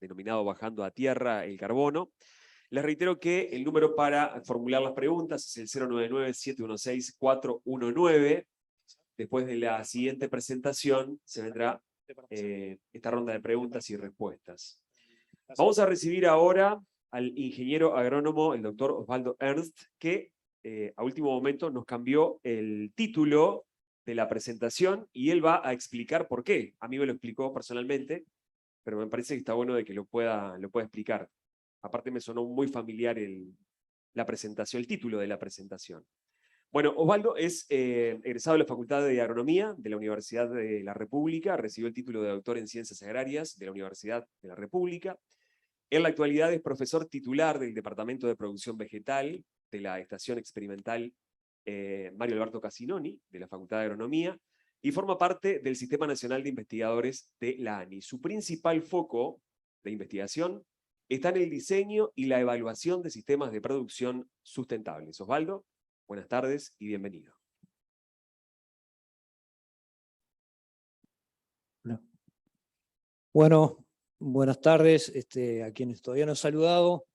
denominado Bajando a Tierra el Carbono. Les reitero que el número para formular las preguntas es el 099-716-419. Después de la siguiente presentación se vendrá esta ronda de preguntas y respuestas. Vamos a recibir ahora al ingeniero agrónomo, el doctor Osvaldo Ernst, que a último momento nos cambió el título de la presentación y él va a explicar por qué. A mí me lo explicó personalmente, pero me parece que está bueno de que lo pueda explicar. Aparte me sonó muy familiar la presentación, el título de la presentación. Bueno, Osvaldo es egresado de la Facultad de Agronomía de la Universidad de la República, recibió el título de doctor en Ciencias Agrarias de la Universidad de la República. En la actualidad es profesor titular del Departamento de Producción Vegetal de la Estación Experimental Mario Alberto Casinoni, de la Facultad de Agronomía, y forma parte del Sistema Nacional de Investigadores de la ANI. Su principal foco de investigación está en el diseño y la evaluación de sistemas de producción sustentables. Osvaldo, buenas tardes y bienvenido. Bueno, buenas tardes a quienes todavía no he saludado.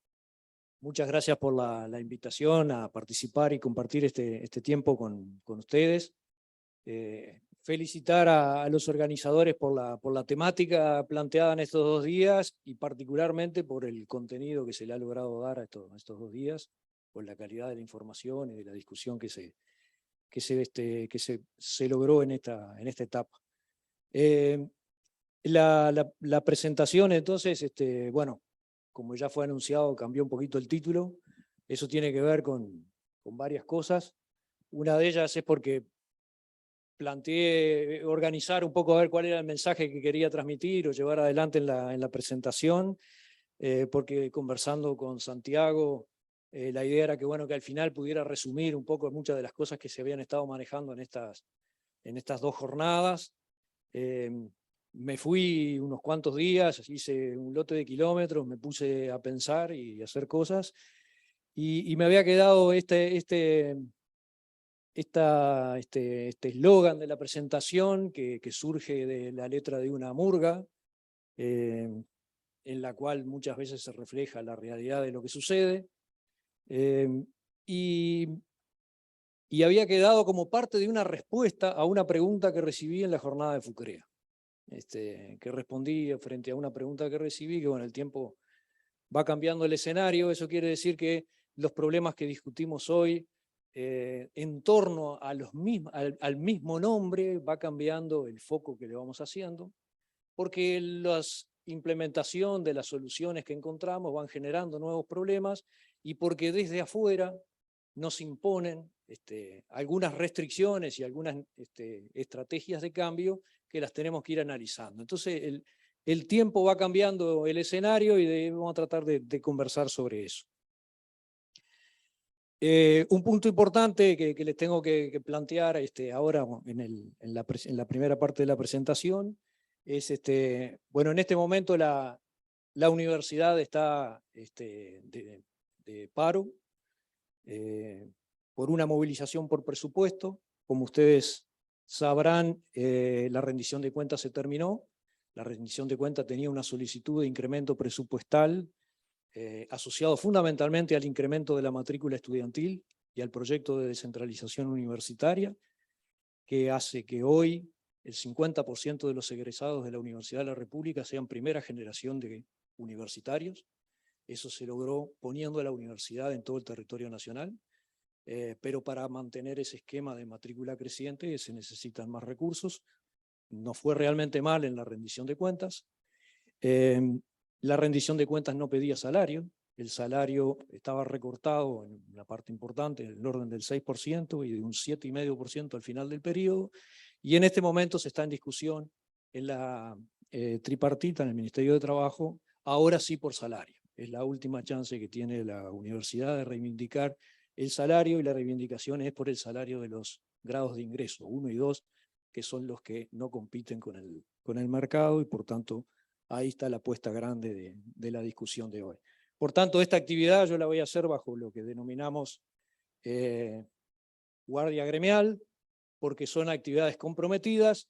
Muchas gracias por la invitación a participar y compartir este tiempo con ustedes. Felicitar a los organizadores por la temática planteada en estos 2 días y particularmente por el contenido que se le ha logrado dar a estos 2 días, por la calidad de la información y de la discusión que se logró en esta etapa. La presentación, entonces, bueno, como ya fue anunciado, cambió un poquito el título. Eso tiene que ver con varias cosas. Una de ellas es porque planteé organizar un poco a ver cuál era el mensaje que quería transmitir o llevar adelante en la presentación, porque conversando con Santiago, la idea era que, bueno, que al final pudiera resumir un poco muchas de las cosas que se habían estado manejando en estas 2 jornadas. Me fui unos cuantos días, hice un lote de kilómetros, me puse a pensar y a hacer cosas, y me había quedado este eslogan de la presentación que surge de la letra de una murga, en la cual muchas veces se refleja la realidad de lo que sucede, y había quedado como parte de una respuesta a una pregunta que recibí en la jornada de Fucrea. Que respondí frente a una pregunta que recibí, que bueno, el tiempo va cambiando el escenario. Eso quiere decir que los problemas que discutimos hoy en torno a al mismo nombre va cambiando el foco que le vamos haciendo, porque la implementación de las soluciones que encontramos van generando nuevos problemas y porque desde afuera nos imponen algunas restricciones y algunas estrategias de cambio que las tenemos que ir analizando. Entonces el tiempo va cambiando el escenario y vamos a tratar de conversar sobre eso. Un punto importante que les tengo que plantear ahora en la primera parte de la presentación es, bueno, en este momento la universidad está de paro, por una movilización por presupuesto. Como ustedes sabrán, la rendición de cuentas se terminó. La rendición de cuentas tenía una solicitud de incremento presupuestal asociado fundamentalmente al incremento de la matrícula estudiantil y al proyecto de descentralización universitaria, que hace que hoy el 50% de los egresados de la Universidad de la República sean primera generación de universitarios. Eso se logró poniendo a la universidad en todo el territorio nacional, pero para mantener ese esquema de matrícula creciente se necesitan más recursos. No fue realmente mal en la rendición de cuentas. La rendición de cuentas no pedía salario, el salario estaba recortado en una parte importante, en el orden del 6% y de un 7,5% al final del periodo, y en este momento se está en discusión en la tripartita, en el Ministerio de Trabajo, ahora sí por salario. Es la última chance que tiene la universidad de reivindicar el salario, y la reivindicación es por el salario de los grados de ingreso, 1 y 2, que son los que no compiten con el mercado, y por tanto ahí está la apuesta grande de la discusión de hoy. Por tanto, esta actividad yo la voy a hacer bajo lo que denominamos guardia gremial, porque son actividades comprometidas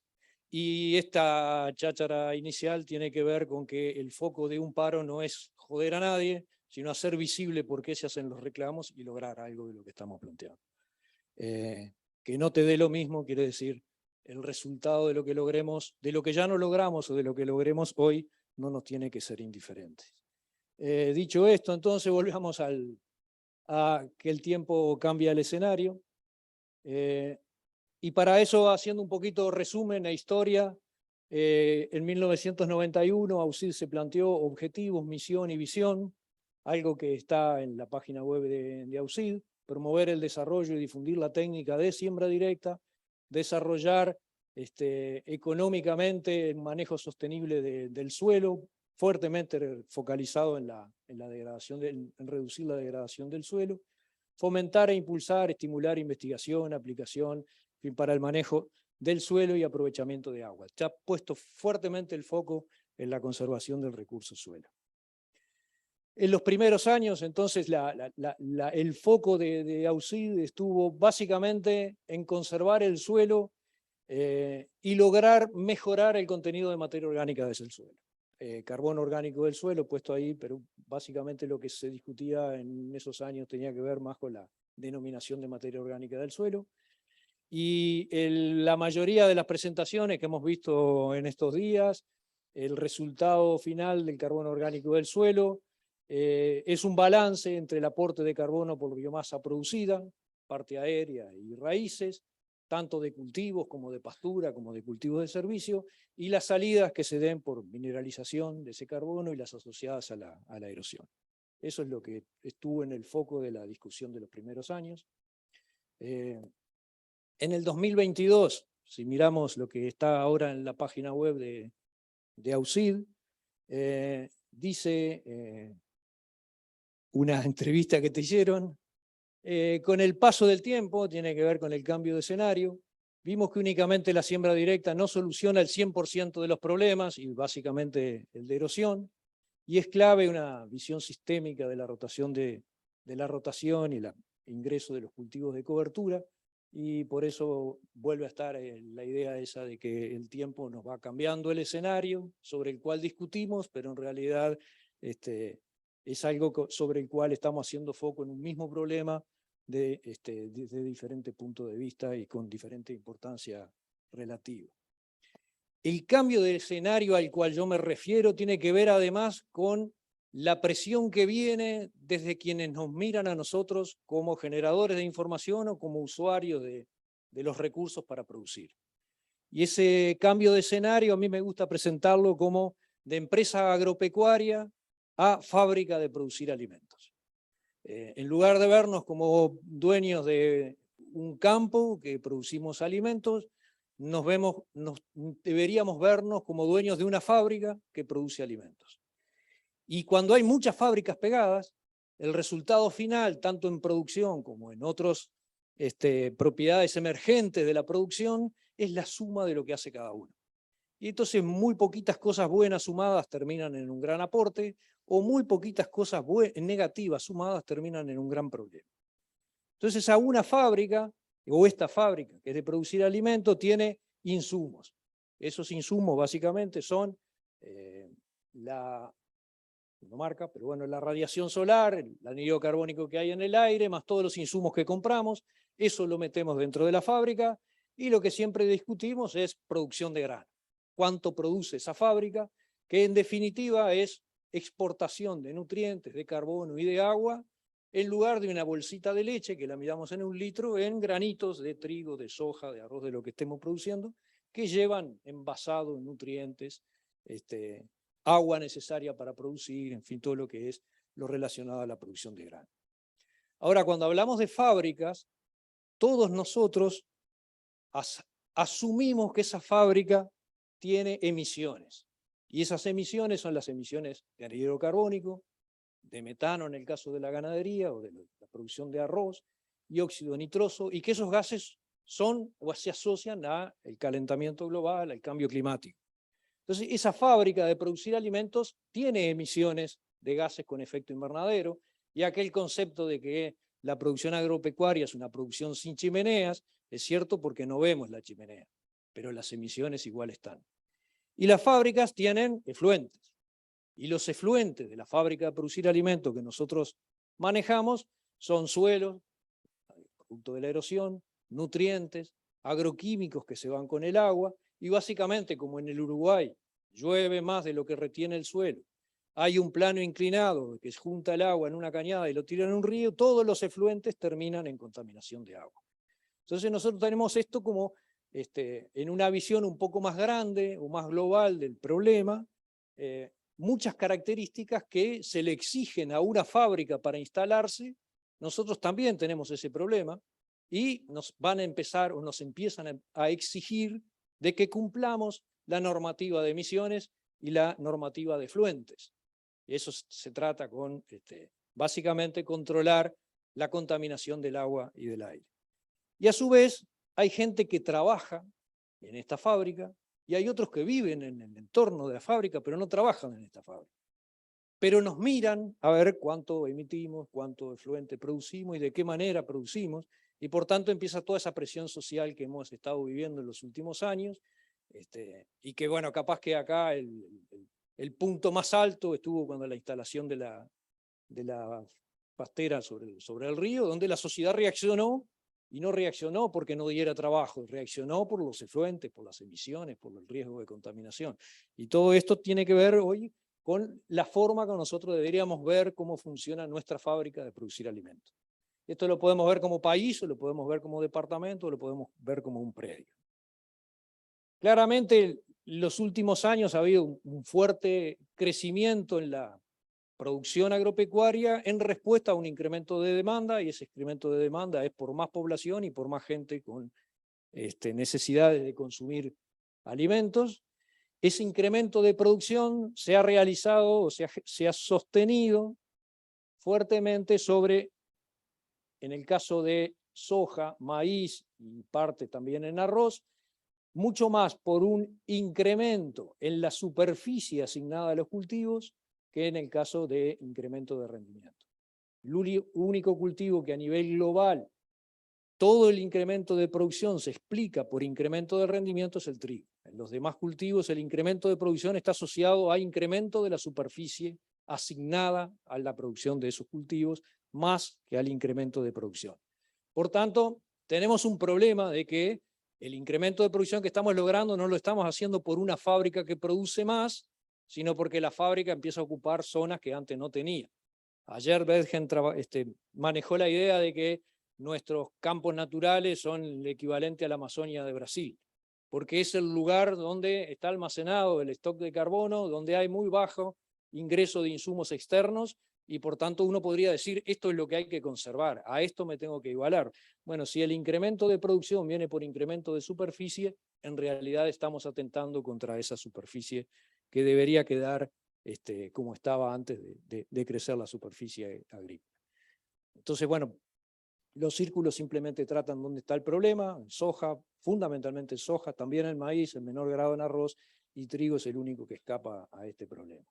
Y esta cháchara inicial tiene que ver con que el foco de un paro no es joder a nadie, sino hacer visible por qué se hacen los reclamos y lograr algo de lo que estamos planteando. Que no te dé lo mismo quiere decir el resultado de lo que logremos, de lo que ya no logramos o de lo que logremos hoy, no nos tiene que ser indiferente. Dicho esto, entonces volvamos a que el tiempo cambia el escenario. Y para eso, haciendo un poquito resumen e historia, en 1991 AUCID se planteó objetivos, misión y visión, algo que está en la página web de AUCID, promover el desarrollo y difundir la técnica de siembra directa, desarrollar económicamente el manejo sostenible del suelo, fuertemente focalizado en reducir la degradación del suelo, fomentar e impulsar, estimular investigación, aplicación, para el manejo del suelo y aprovechamiento de agua. Se ha puesto fuertemente el foco en la conservación del recurso suelo. En los primeros años, entonces, el foco de AUCID estuvo básicamente en conservar el suelo y lograr mejorar el contenido de materia orgánica desde el suelo. Carbono orgánico del suelo puesto ahí, pero básicamente lo que se discutía en esos años tenía que ver más con la denominación de materia orgánica del suelo. Y la mayoría de las presentaciones que hemos visto en estos días, el resultado final del carbono orgánico del suelo es un balance entre el aporte de carbono por biomasa producida, parte aérea y raíces, tanto de cultivos como de pastura, como de cultivos de servicio, y las salidas que se den por mineralización de ese carbono y las asociadas a la erosión. Eso es lo que estuvo en el foco de la discusión de los primeros años. En el 2022, si miramos lo que está ahora en la página web de AUCID, dice una entrevista que te hicieron, con el paso del tiempo, tiene que ver con el cambio de escenario, vimos que únicamente la siembra directa no soluciona el 100% de los problemas, y básicamente el de erosión, y es clave una visión sistémica de la rotación y el ingreso de los cultivos de cobertura, y por eso vuelve a estar la idea esa de que el tiempo nos va cambiando el escenario sobre el cual discutimos, pero en realidad es algo sobre el cual estamos haciendo foco en un mismo problema desde diferentes puntos de vista y con diferente importancia relativa. El cambio de escenario al cual yo me refiero tiene que ver además con la presión que viene desde quienes nos miran a nosotros como generadores de información o como usuarios de los recursos para producir. Y ese cambio de escenario a mí me gusta presentarlo como de empresa agropecuaria a fábrica de producir alimentos. En lugar de vernos como dueños de un campo que producimos alimentos, deberíamos vernos como dueños de una fábrica que produce alimentos. Y cuando hay muchas fábricas pegadas, el resultado final, tanto en producción como en otras propiedades emergentes de la producción, es la suma de lo que hace cada uno. Y entonces muy poquitas cosas buenas sumadas terminan en un gran aporte, o muy poquitas cosas negativas sumadas terminan en un gran problema. Entonces a una fábrica, o esta fábrica que es de producir alimentos, tiene insumos. Esos insumos básicamente son no marca, pero bueno, la radiación solar, el anhídrido carbónico que hay en el aire, más todos los insumos que compramos, eso lo metemos dentro de la fábrica, y lo que siempre discutimos es producción de grano. ¿Cuánto produce esa fábrica? Que en definitiva es exportación de nutrientes, de carbono y de agua, en lugar de una bolsita de leche, que la miramos en 1 litro, en granitos de trigo, de soja, de arroz, de lo que estemos produciendo, que llevan envasado nutrientes, agua necesaria para producir, en fin, todo lo que es lo relacionado a la producción de grano. Ahora, cuando hablamos de fábricas, todos nosotros asumimos que esa fábrica tiene emisiones, y esas emisiones son las emisiones de anhídrido carbónico, de metano en el caso de la ganadería o de la producción de arroz, y óxido nitroso, y que esos gases son o se asocian al calentamiento global, al cambio climático. Entonces, esa fábrica de producir alimentos tiene emisiones de gases con efecto invernadero, y aquel concepto de que la producción agropecuaria es una producción sin chimeneas, es cierto porque no vemos la chimenea. pero las emisiones igual están. Y las fábricas tienen efluentes. Y los efluentes de la fábrica de producir alimentos que nosotros manejamos son suelos, producto de la erosión, nutrientes, agroquímicos que se van con el agua, y básicamente, como en el Uruguay, llueve más de lo que retiene el suelo, hay un plano inclinado que junta el agua en una cañada y lo tira en un río, todos los efluentes terminan en contaminación de agua. Entonces nosotros tenemos esto como en una visión un poco más grande o más global del problema, muchas características que se le exigen a una fábrica para instalarse. Nosotros también tenemos ese problema y nos van a empezar o nos empiezan a exigir de que cumplamos la normativa de emisiones y la normativa de efluentes. Eso se trata con, básicamente, controlar la contaminación del agua y del aire. Y a su vez, hay gente que trabaja en esta fábrica y hay otros que viven en el entorno de la fábrica, pero no trabajan en esta fábrica. Pero nos miran a ver cuánto emitimos, cuánto efluente producimos y de qué manera producimos, y por tanto empieza toda esa presión social que hemos estado viviendo en los últimos años, y que bueno, capaz que acá el punto más alto estuvo cuando la instalación de la pastera sobre el río, donde la sociedad reaccionó, y no reaccionó porque no diera trabajo, reaccionó por los efluentes, por las emisiones, por el riesgo de contaminación. Y todo esto tiene que ver hoy con la forma que nosotros deberíamos ver cómo funciona nuestra fábrica de producir alimentos. Esto lo podemos ver como país, o lo podemos ver como departamento, o lo podemos ver como un predio. Claramente, en los últimos años ha habido un fuerte crecimiento en la producción agropecuaria en respuesta a un incremento de demanda, y ese incremento de demanda es por más población y por más gente con necesidades de consumir alimentos. Ese incremento de producción se ha realizado o se ha sostenido fuertemente sobre, en el caso de soja, maíz y parte también en arroz, mucho más por un incremento en la superficie asignada a los cultivos que en el caso de incremento de rendimiento. El único cultivo que a nivel global todo el incremento de producción se explica por incremento de rendimiento es el trigo. En los demás cultivos el incremento de producción está asociado a incremento de la superficie asignada a la producción de esos cultivos, más que al incremento de producción. Por tanto, tenemos un problema de que el incremento de producción que estamos logrando no lo estamos haciendo por una fábrica que produce más, sino porque la fábrica empieza a ocupar zonas que antes no tenía. Ayer Bedgen manejó la idea de que nuestros campos naturales son el equivalente a la Amazonia de Brasil, porque es el lugar donde está almacenado el stock de carbono, donde hay muy bajo ingreso de insumos externos, y por tanto uno podría decir, esto es lo que hay que conservar, a esto me tengo que igualar. Bueno, si el incremento de producción viene por incremento de superficie, en realidad estamos atentando contra esa superficie que debería quedar como estaba antes de crecer la superficie agrícola. Entonces, bueno, los círculos simplemente tratan dónde está el problema, en soja, fundamentalmente soja, también el maíz, en menor grado en arroz, y trigo es el único que escapa a este problema.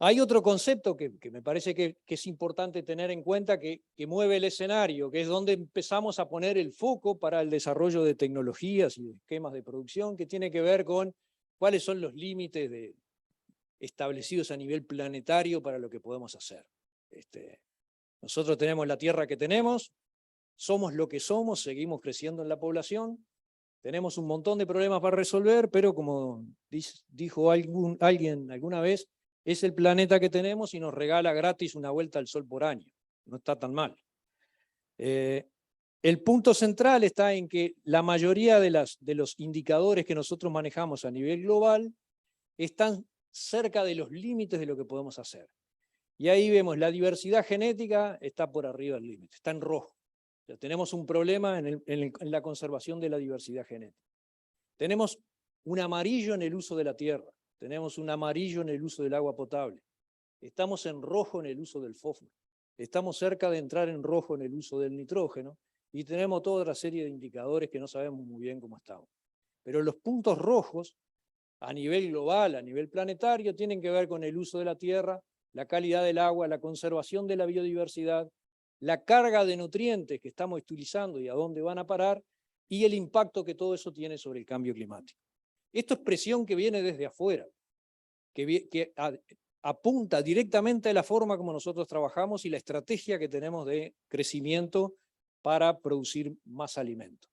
Hay otro concepto que me parece que es importante tener en cuenta, que mueve el escenario, que es donde empezamos a poner el foco para el desarrollo de tecnologías y de esquemas de producción, que tiene que ver con cuáles son los límites establecidos a nivel planetario para lo que podemos hacer. Nosotros tenemos la tierra que tenemos, somos lo que somos, seguimos creciendo en la población, tenemos un montón de problemas para resolver, pero como dijo alguien alguna vez, es el planeta que tenemos y nos regala gratis una vuelta al sol por año. No está tan mal. El punto central está en que la mayoría de los indicadores que nosotros manejamos a nivel global están cerca de los límites de lo que podemos hacer. Y ahí vemos, la diversidad genética está por arriba del límite, está en rojo. O sea, tenemos un problema en la conservación de la diversidad genética. Tenemos un amarillo en el uso de la tierra, tenemos un amarillo en el uso del agua potable, estamos en rojo en el uso del fósforo, estamos cerca de entrar en rojo en el uso del nitrógeno, y tenemos toda otra serie de indicadores que no sabemos muy bien cómo estamos. Pero los puntos rojos, a nivel global, a nivel planetario, tienen que ver con el uso de la tierra, la calidad del agua, la conservación de la biodiversidad, la carga de nutrientes que estamos utilizando y a dónde van a parar, y el impacto que todo eso tiene sobre el cambio climático. Esto es presión que viene desde afuera, que apunta directamente a la forma como nosotros trabajamos y la estrategia que tenemos de crecimiento para producir más alimento.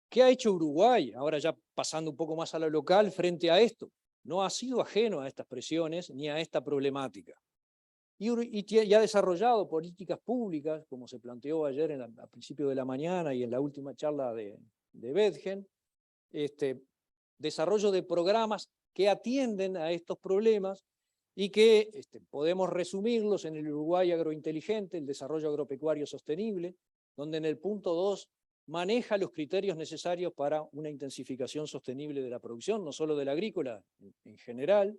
¿Qué ha hecho Uruguay? Ahora ya pasando un poco más a lo local frente a esto. No ha sido ajeno a estas presiones ni a esta problemática. Y ha desarrollado políticas públicas, como se planteó ayer a principio de la mañana y en la última charla de Bedgen, desarrollo de programas que atienden a estos problemas y que podemos resumirlos en el Uruguay agrointeligente, el desarrollo agropecuario sostenible, donde en el punto 2 maneja los criterios necesarios para una intensificación sostenible de la producción, no solo de la agrícola en general.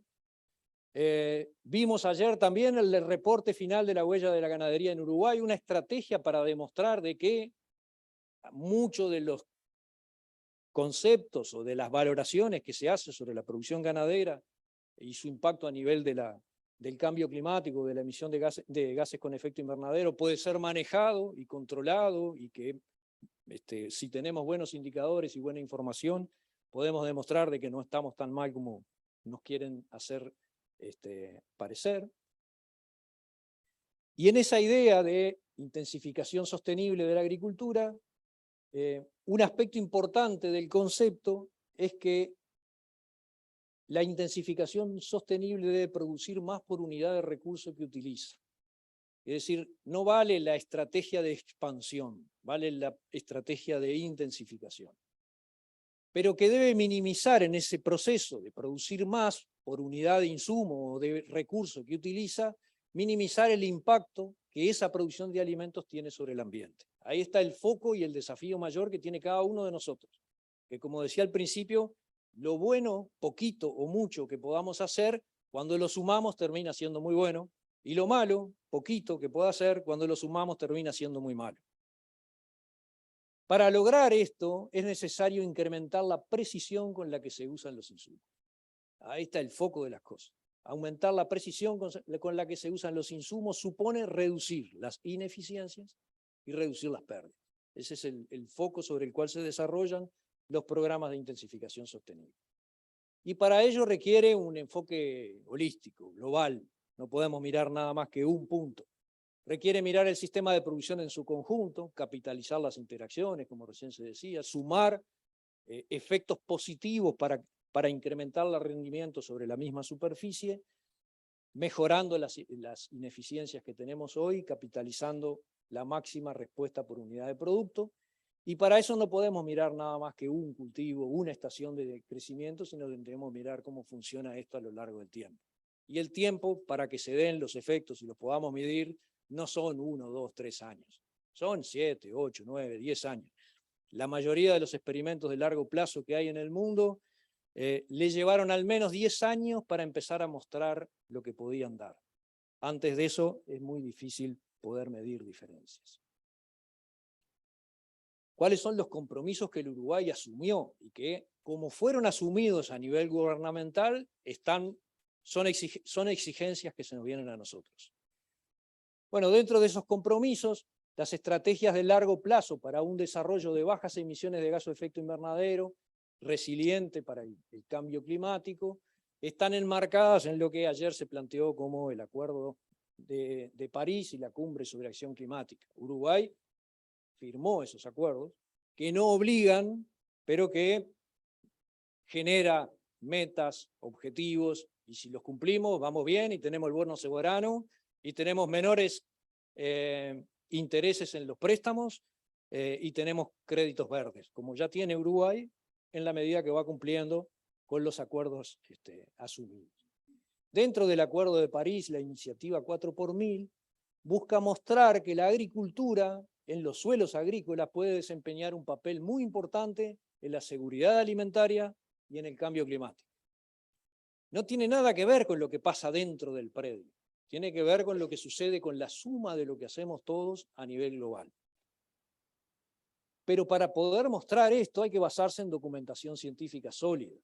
Vimos ayer también el reporte final de la huella de la ganadería en Uruguay, una estrategia para demostrar de que muchos de los conceptos o de las valoraciones que se hacen sobre la producción ganadera y su impacto a nivel del cambio climático, de la emisión de gases con efecto invernadero, puede ser manejado y controlado, y que si tenemos buenos indicadores y buena información, podemos demostrar de que no estamos tan mal como nos quieren hacer parecer. Y en esa idea de intensificación sostenible de la agricultura, un aspecto importante del concepto es que la intensificación sostenible debe producir más por unidad de recurso que utiliza. Es decir, no vale la estrategia de expansión, vale la estrategia de intensificación. Pero que debe minimizar en ese proceso de producir más por unidad de insumo o de recurso que utiliza, minimizar el impacto que esa producción de alimentos tiene sobre el ambiente. Ahí está el foco y el desafío mayor que tiene cada uno de nosotros. Que como decía al principio, lo bueno, poquito o mucho que podamos hacer, cuando lo sumamos termina siendo muy bueno, y lo malo, poquito que pueda hacer, cuando lo sumamos termina siendo muy malo. Para lograr esto es necesario incrementar la precisión con la que se usan los insumos. Ahí está el foco de las cosas. Aumentar la precisión con la que se usan los insumos supone reducir las ineficiencias y reducir las pérdidas. Ese es el foco sobre el cual se desarrollan los programas de intensificación sostenible. Y para ello requiere un enfoque holístico, global. No podemos mirar nada más que un punto. Requiere mirar el sistema de producción en su conjunto, capitalizar las interacciones, como recién se decía, sumar efectos positivos para incrementar el rendimiento sobre la misma superficie, mejorando las ineficiencias que tenemos hoy, capitalizando la máxima respuesta por unidad de producto. Y para eso no podemos mirar nada más que un cultivo, una estación de crecimiento, sino que debemos mirar cómo funciona esto a lo largo del tiempo. Y el tiempo, para que se den los efectos y los podamos medir, no son 1, 2, 3 años. Son 7, 8, 9, 10 años. La mayoría de los experimentos de largo plazo que hay en el mundo le llevaron al menos 10 años para empezar a mostrar lo que podían dar. Antes de eso es muy difícil poder medir diferencias. ¿Cuáles son los compromisos que el Uruguay asumió y que, como fueron asumidos a nivel gubernamental, son exigencias que se nos vienen a nosotros? Bueno, dentro de esos compromisos, las estrategias de largo plazo para un desarrollo de bajas emisiones de gases de efecto invernadero, resiliente para el cambio climático, están enmarcadas en lo que ayer se planteó como el Acuerdo de París y la Cumbre sobre Acción Climática. Uruguay firmó esos acuerdos que no obligan, pero que genera metas, objetivos, y si los cumplimos vamos bien y tenemos el bono soberano y tenemos menores intereses en los préstamos y tenemos créditos verdes, como ya tiene Uruguay en la medida que va cumpliendo con los acuerdos asumidos. Dentro del Acuerdo de París, la iniciativa 4x1000 busca mostrar que la agricultura en los suelos agrícolas puede desempeñar un papel muy importante en la seguridad alimentaria y en el cambio climático. No tiene nada que ver con lo que pasa dentro del predio, tiene que ver con lo que sucede con la suma de lo que hacemos todos a nivel global. Pero para poder mostrar esto hay que basarse en documentación científica sólida,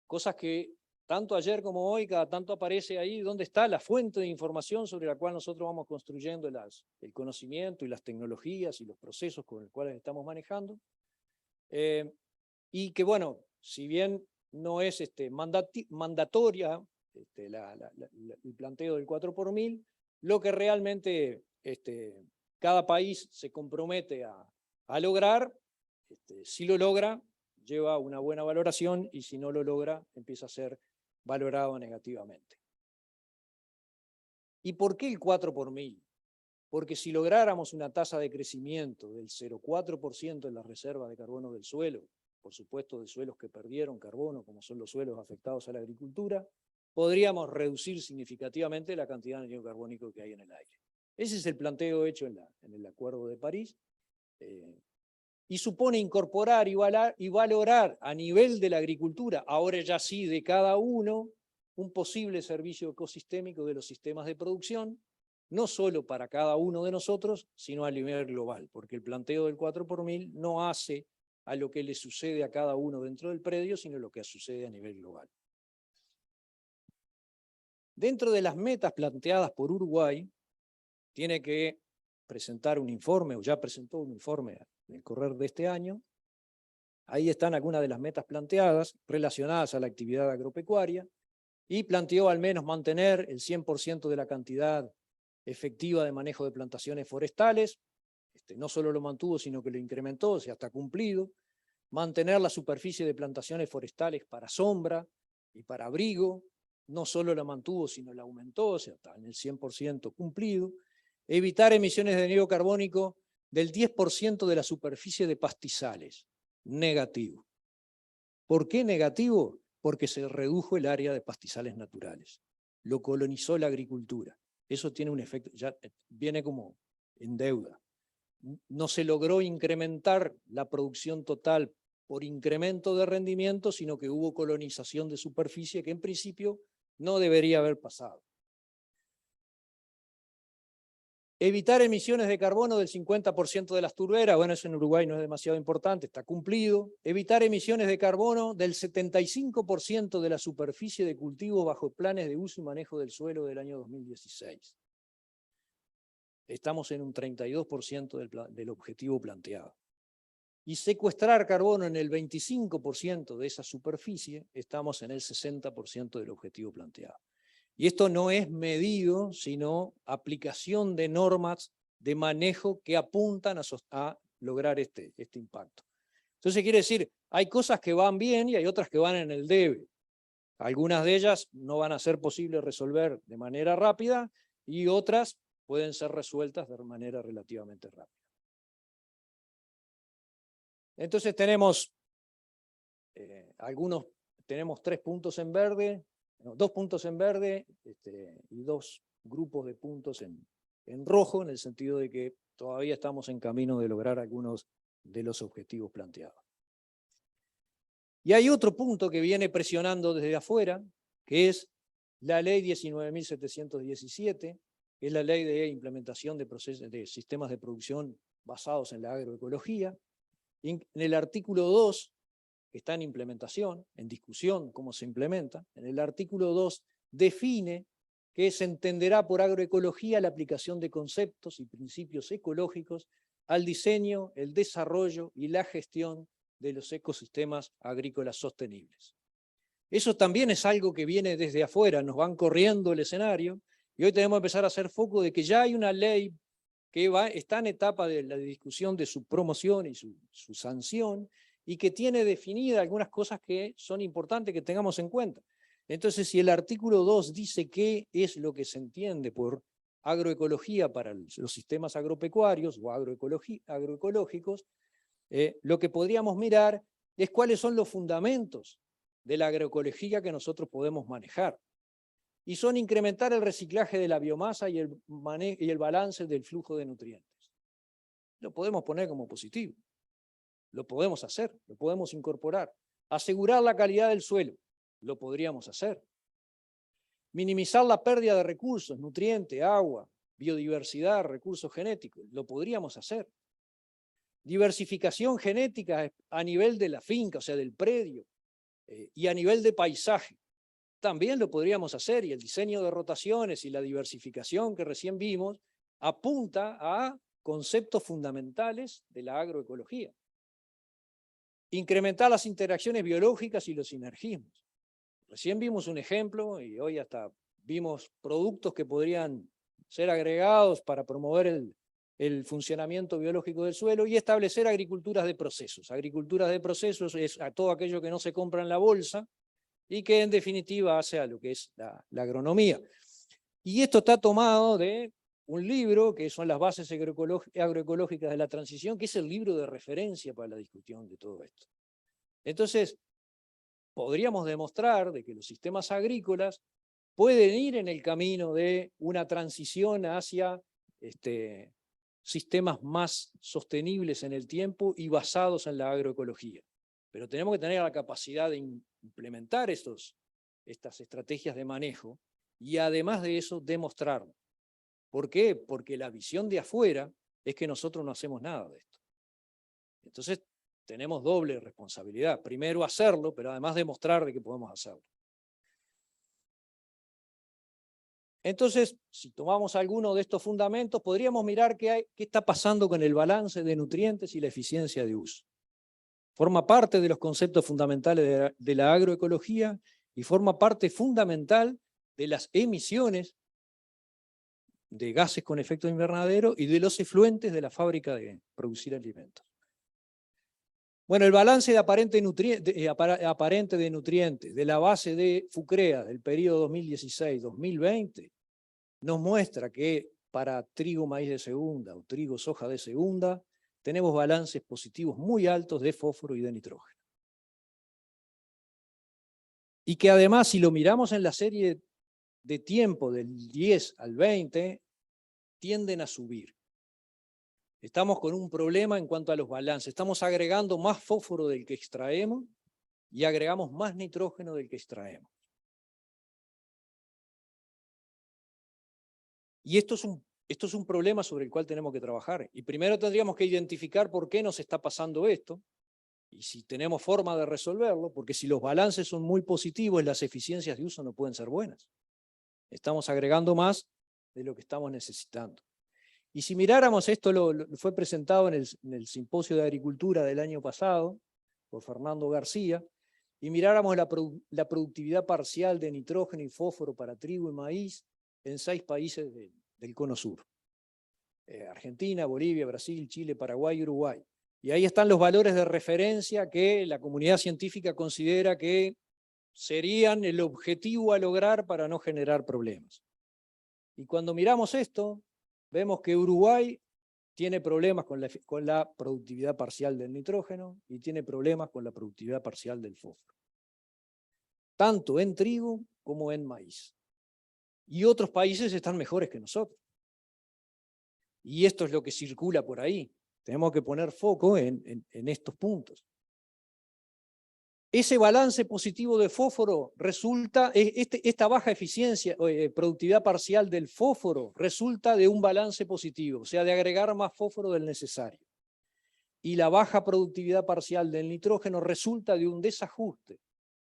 cosas que tanto ayer como hoy, cada tanto aparece ahí dónde está la fuente de información sobre la cual nosotros vamos construyendo el conocimiento y las tecnologías y los procesos con los cuales estamos manejando. Y que, bueno, si bien no es mandatoria el planteo del 4 por 1000, lo que realmente cada país se compromete a lograr, si lo logra, lleva una buena valoración, y si no lo logra, empieza a ser valorado negativamente. ¿Y por qué el 4 por 1000? Porque si lográramos una tasa de crecimiento del 0,4% en la reserva de carbono del suelo, por supuesto de suelos que perdieron carbono, como son los suelos afectados a la agricultura, podríamos reducir significativamente la cantidad de anhídrido carbónico que hay en el aire. Ese es el planteo hecho en el Acuerdo de París, y supone incorporar y valorar a nivel de la agricultura, ahora ya sí de cada uno, un posible servicio ecosistémico de los sistemas de producción, no solo para cada uno de nosotros, sino a nivel global, porque el planteo del 4 por 1000 no hace a lo que le sucede a cada uno dentro del predio, sino lo que sucede a nivel global. Dentro de las metas planteadas por Uruguay, tiene que presentar un informe, o ya presentó un informe en el correr de este año. Ahí están algunas de las metas planteadas relacionadas a la actividad agropecuaria, y planteó al menos mantener el 100% de la cantidad efectiva de manejo de plantaciones forestales. No solo lo mantuvo, sino que lo incrementó, o sea, está cumplido. Mantener la superficie de plantaciones forestales para sombra y para abrigo, no solo la mantuvo, sino la aumentó, o sea, está en el 100% cumplido. Evitar emisiones de anhídrido carbónico del 10% de la superficie de pastizales, negativo. ¿Por qué negativo? Porque se redujo el área de pastizales naturales, lo colonizó la agricultura. Eso tiene un efecto, ya viene como en deuda. No se logró incrementar la producción total por incremento de rendimiento, sino que hubo colonización de superficie que en principio no debería haber pasado. Evitar emisiones de carbono del 50% de las turberas, bueno, eso en Uruguay no es demasiado importante, está cumplido. Evitar emisiones de carbono del 75% de la superficie de cultivo bajo planes de uso y manejo del suelo del año 2016. Estamos en un 32% del objetivo planteado. Y secuestrar carbono en el 25% de esa superficie, estamos en el 60% del objetivo planteado. Y esto no es medido, sino aplicación de normas de manejo que apuntan a lograr este impacto. Entonces quiere decir, hay cosas que van bien y hay otras que van en el debe. Algunas de ellas no van a ser posibles resolver de manera rápida y otras pueden ser resueltas de manera relativamente rápida. Entonces tenemos tenemos 3 puntos en verde, 2 puntos en verde y 2 grupos de puntos en rojo, en el sentido de que todavía estamos en camino de lograr algunos de los objetivos planteados. Y hay otro punto que viene presionando desde afuera, que es la ley 19.717, que es la ley de implementación de sistemas de producción basados en la agroecología. En el artículo 2, que está en implementación, en discusión cómo se implementa, en el artículo 2 define que se entenderá por agroecología la aplicación de conceptos y principios ecológicos al diseño, el desarrollo y la gestión de los ecosistemas agrícolas sostenibles. Eso también es algo que viene desde afuera, nos van corriendo el escenario, y hoy tenemos que empezar a hacer foco de que ya hay una ley que está en etapa de la discusión de su promoción y su sanción, y que tiene definidas algunas cosas que son importantes que tengamos en cuenta. Entonces, si el artículo 2 dice qué es lo que se entiende por agroecología para los sistemas agropecuarios o agroecológicos, lo que podríamos mirar es cuáles son los fundamentos de la agroecología que nosotros podemos manejar. Y son incrementar el reciclaje de la biomasa y el balance del flujo de nutrientes. Lo podemos poner como positivo. Lo podemos hacer, lo podemos incorporar. Asegurar la calidad del suelo, lo podríamos hacer. Minimizar la pérdida de recursos, nutrientes, agua, biodiversidad, recursos genéticos, lo podríamos hacer. Diversificación genética a nivel de la finca, o sea, del predio, y a nivel de paisaje, también lo podríamos hacer, y el diseño de rotaciones y la diversificación que recién vimos apunta a conceptos fundamentales de la agroecología. Incrementar las interacciones biológicas y los sinergismos. Recién vimos un ejemplo y hoy hasta vimos productos que podrían ser agregados para promover el funcionamiento biológico del suelo y establecer agriculturas de procesos. Agriculturas de procesos es a todo aquello que no se compra en la bolsa y que en definitiva hace a lo que es la agronomía. Y esto está tomado de un libro que son las bases agroecológicas de la transición, que es el libro de referencia para la discusión de todo esto. Entonces, podríamos demostrar de que los sistemas agrícolas pueden ir en el camino de una transición hacia sistemas más sostenibles en el tiempo y basados en la agroecología. Pero tenemos que tener la capacidad de implementar estas estrategias de manejo y además de eso demostrarlo. ¿Por qué? Porque la visión de afuera es que nosotros no hacemos nada de esto. Entonces tenemos doble responsabilidad. Primero hacerlo, pero además demostrar de que podemos hacerlo. Entonces, si tomamos alguno de estos fundamentos, podríamos mirar qué está pasando con el balance de nutrientes y la eficiencia de uso. Forma parte de los conceptos fundamentales de la agroecología y forma parte fundamental de las emisiones de gases con efecto invernadero y de los efluentes de la fábrica de producir alimentos. Bueno, el balance aparente de nutrientes de la base de FUCREA del periodo 2016-2020 nos muestra que para trigo, maíz de segunda o trigo, soja de segunda, tenemos balances positivos muy altos de fósforo y de nitrógeno. Y que además, si lo miramos en la serie de tiempo del 10 al 20, tienden a subir. Estamos con un problema en cuanto a los balances. Estamos agregando más fósforo del que extraemos y agregamos más nitrógeno del que extraemos. Y esto es un problema sobre el cual tenemos que trabajar. Y primero tendríamos que identificar por qué nos está pasando esto y si tenemos forma de resolverlo, porque si los balances son muy positivos, las eficiencias de uso no pueden ser buenas. Estamos agregando más de lo que estamos necesitando. Y si miráramos esto, fue presentado en el Simposio de Agricultura del año pasado, por Fernando García, y miráramos la productividad parcial de nitrógeno y fósforo para trigo y maíz en 6 países del Cono Sur. Argentina, Bolivia, Brasil, Chile, Paraguay y Uruguay. Y ahí están los valores de referencia que la comunidad científica considera que serían el objetivo a lograr para no generar problemas. Y cuando miramos esto, vemos que Uruguay tiene problemas con la productividad parcial del nitrógeno y tiene problemas con la productividad parcial del fósforo. Tanto en trigo como en maíz. Y otros países están mejores que nosotros. Y esto es lo que circula por ahí. Tenemos que poner foco en estos puntos. Ese balance positivo de fósforo resulta, esta baja eficiencia, productividad parcial del fósforo resulta de un balance positivo, o sea, de agregar más fósforo del necesario. Y la baja productividad parcial del nitrógeno resulta de un desajuste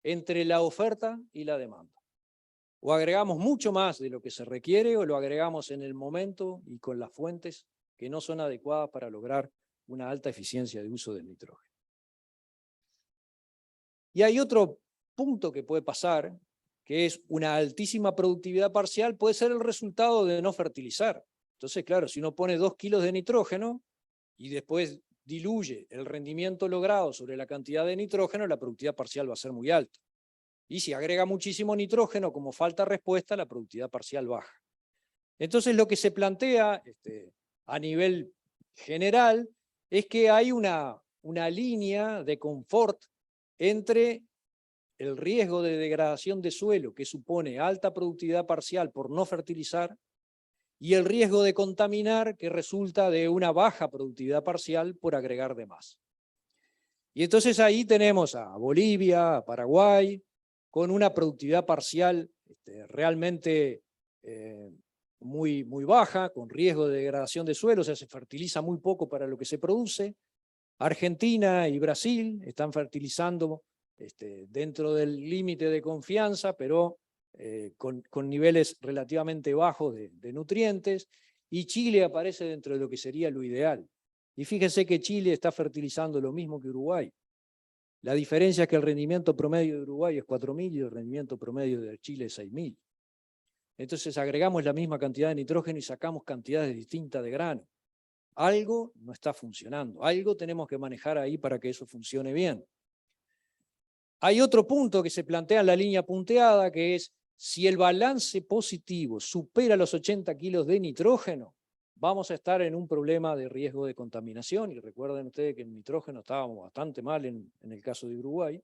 entre la oferta y la demanda. O agregamos mucho más de lo que se requiere o lo agregamos en el momento y con las fuentes que no son adecuadas para lograr una alta eficiencia de uso del nitrógeno. Y hay otro punto que puede pasar, que es una altísima productividad parcial, puede ser el resultado de no fertilizar. Entonces, claro, si uno pone 2 kilos de nitrógeno y después diluye el rendimiento logrado sobre la cantidad de nitrógeno, la productividad parcial va a ser muy alta. Y si agrega muchísimo nitrógeno, como falta respuesta, la productividad parcial baja. Entonces, lo que se plantea a nivel general es que hay una línea de confort entre el riesgo de degradación de suelo que supone alta productividad parcial por no fertilizar y el riesgo de contaminar que resulta de una baja productividad parcial por agregar de más. Y entonces ahí tenemos a Bolivia, a Paraguay, con una productividad parcial realmente muy baja, con riesgo de degradación de suelo, o sea, se fertiliza muy poco para lo que se produce. Argentina y Brasil están fertilizando dentro del límite de confianza, pero con niveles relativamente bajos de nutrientes, y Chile aparece dentro de lo que sería lo ideal. Y fíjense que Chile está fertilizando lo mismo que Uruguay. La diferencia es que el rendimiento promedio de Uruguay es 4.000 y el rendimiento promedio de Chile es 6.000. Entonces agregamos la misma cantidad de nitrógeno y sacamos cantidades distintas de grano. Algo no está funcionando, algo tenemos que manejar ahí para que eso funcione bien. Hay otro punto que se plantea en la línea punteada, que es si el balance positivo supera los 80 kilos de nitrógeno, vamos a estar en un problema de riesgo de contaminación. Y recuerden ustedes que el nitrógeno estábamos bastante mal en el caso de Uruguay.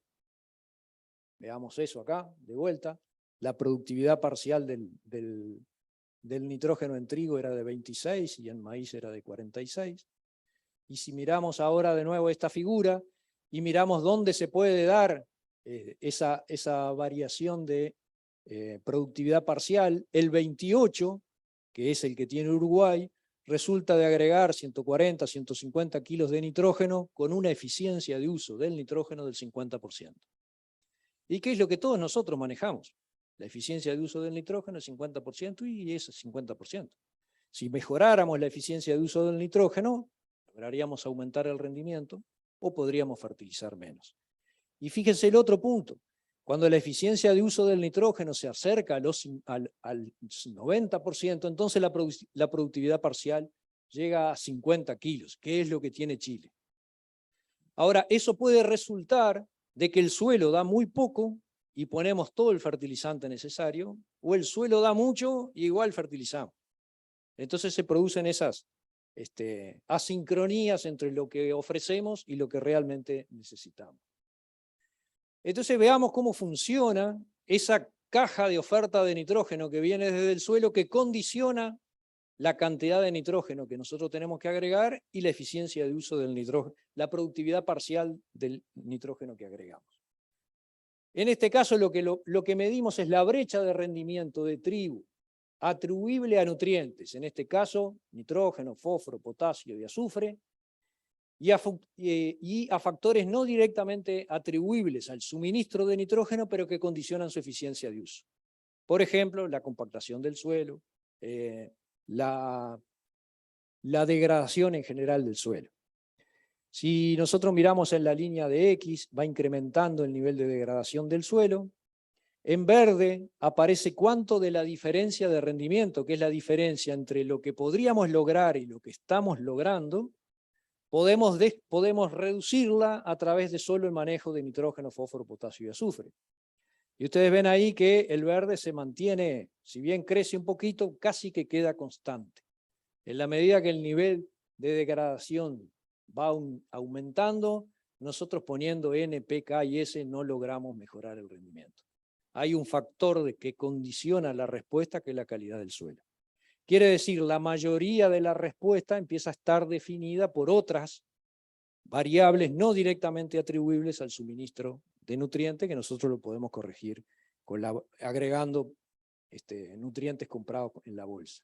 Veamos eso acá, de vuelta. La productividad parcial del nitrógeno en trigo era de 26 y en maíz era de 46. Y si miramos ahora de nuevo esta figura y miramos dónde se puede dar esa variación de productividad parcial, el 28, que es el que tiene Uruguay, resulta de agregar 140, 150 kilos de nitrógeno con una eficiencia de uso del nitrógeno del 50%. ¿Y qué es lo que todos nosotros manejamos? La eficiencia de uso del nitrógeno es 50% y es 50%. Si mejoráramos la eficiencia de uso del nitrógeno, lograríamos aumentar el rendimiento o podríamos fertilizar menos. Y fíjense el otro punto. Cuando la eficiencia de uso del nitrógeno se acerca al 90%, entonces la productividad parcial llega a 50 kilos, que es lo que tiene Chile. Ahora, eso puede resultar de que el suelo da muy poco y ponemos todo el fertilizante necesario, o el suelo da mucho y igual fertilizamos. Entonces se producen esas asincronías entre lo que ofrecemos y lo que realmente necesitamos. Entonces veamos cómo funciona esa caja de oferta de nitrógeno que viene desde el suelo, que condiciona la cantidad de nitrógeno que nosotros tenemos que agregar y la eficiencia de uso del nitrógeno, la productividad parcial del nitrógeno que agregamos. En este caso lo que medimos es la brecha de rendimiento de trigo atribuible a nutrientes, en este caso nitrógeno, fósforo, potasio y azufre, y a factores no directamente atribuibles al suministro de nitrógeno, pero que condicionan su eficiencia de uso. Por ejemplo, la compactación del suelo, la degradación en general del suelo. Si nosotros miramos en la línea de X, va incrementando el nivel de degradación del suelo. En verde aparece cuánto de la diferencia de rendimiento, que es la diferencia entre lo que podríamos lograr y lo que estamos logrando, podemos reducirla a través de solo el manejo de nitrógeno, fósforo, potasio y azufre. Y ustedes ven ahí que el verde se mantiene, si bien crece un poquito, casi que queda constante. En la medida que el nivel de degradación va aumentando, nosotros poniendo N, P, K y S no logramos mejorar el rendimiento. Hay un factor que condiciona la respuesta, que es la calidad del suelo. Quiere decir, la mayoría de la respuesta empieza a estar definida por otras variables no directamente atribuibles al suministro de nutrientes, que nosotros lo podemos corregir agregando nutrientes comprados en la bolsa.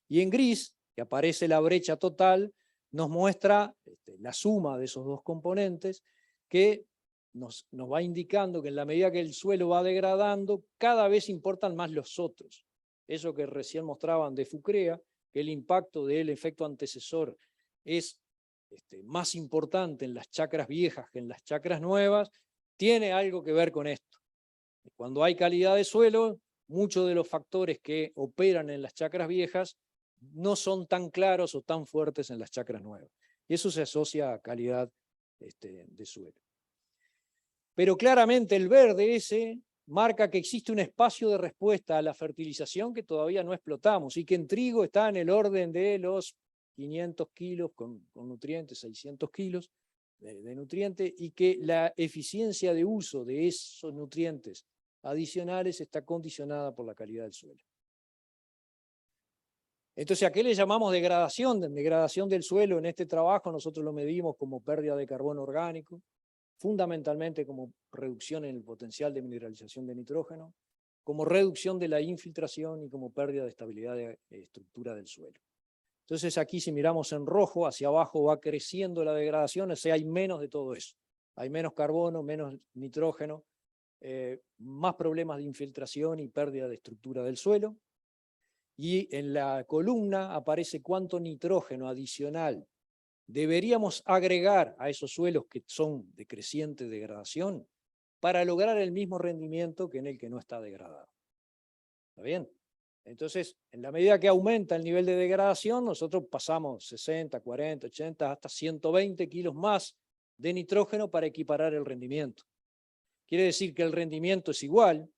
Y en gris, que aparece la brecha total, nos muestra la suma de esos dos componentes, que nos va indicando que en la medida que el suelo va degradando, cada vez importan más los otros. Eso que recién mostraban de Fucrea, que el impacto del efecto antecesor es más importante en las chacras viejas que en las chacras nuevas, tiene algo que ver con esto. Cuando hay calidad de suelo, muchos de los factores que operan en las chacras viejas no son tan claros o tan fuertes en las chacras nuevas. Y eso se asocia a calidad de suelo. Pero claramente el verde ese marca que existe un espacio de respuesta a la fertilización que todavía no explotamos y que en trigo está en el orden de los 500 kilos con nutrientes, 600 kilos de nutrientes, y que la eficiencia de uso de esos nutrientes adicionales está condicionada por la calidad del suelo. Entonces, ¿a qué le llamamos degradación? Degradación del suelo en este trabajo nosotros lo medimos como pérdida de carbono orgánico, fundamentalmente como reducción en el potencial de mineralización de nitrógeno, como reducción de la infiltración y como pérdida de estabilidad de estructura del suelo. Entonces aquí si miramos en rojo, hacia abajo va creciendo la degradación, o sea, hay menos de todo eso. hay menos carbono, menos nitrógeno, más problemas de infiltración y pérdida de estructura del suelo. Y en la columna aparece cuánto nitrógeno adicional deberíamos agregar a esos suelos que son de creciente degradación para lograr el mismo rendimiento que en el que no está degradado. ¿Está bien? Entonces, en la medida que aumenta el nivel de degradación, nosotros pasamos 60, 40, 80, hasta 120 kilos más de nitrógeno para equiparar el rendimiento. Quiere decir que el rendimiento es igual,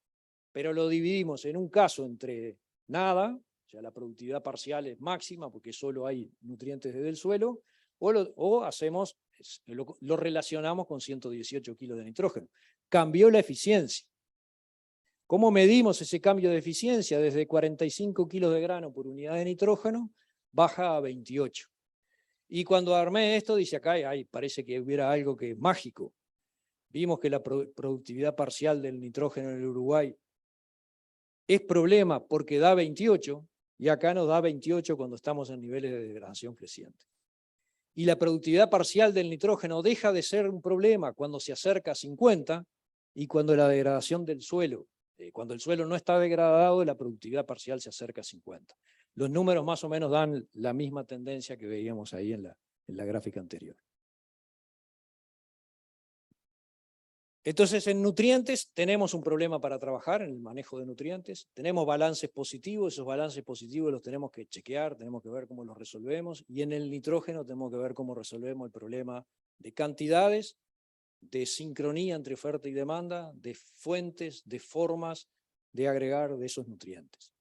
pero lo dividimos en un caso entre nada, o sea, la productividad parcial es máxima porque solo hay nutrientes desde el suelo, o hacemos, lo relacionamos con 118 kilos de nitrógeno. Cambió la eficiencia. ¿Cómo medimos ese cambio de eficiencia? Desde 45 kilos de grano por unidad de nitrógeno, baja a 28. Y cuando armé esto, dice acá, ay, parece que hubiera algo que es mágico. Vimos que la productividad parcial del nitrógeno en el Uruguay es problema porque da 28, y acá nos da 28 cuando estamos en niveles de degradación creciente. Y la productividad parcial del nitrógeno deja de ser un problema cuando se acerca a 50, y cuando la degradación del suelo, cuando el suelo no está degradado, la productividad parcial se acerca a 50. Los números más o menos dan la misma tendencia que veíamos ahí en la gráfica anterior. Entonces, en nutrientes tenemos un problema para trabajar en el manejo de nutrientes. Tenemos balances positivos, esos balances positivos los tenemos que chequear, tenemos que ver cómo los resolvemos. Y en el nitrógeno tenemos que ver cómo resolvemos el problema de cantidades, de sincronía entre oferta y demanda, de fuentes, de formas de agregar de esos nutrientes.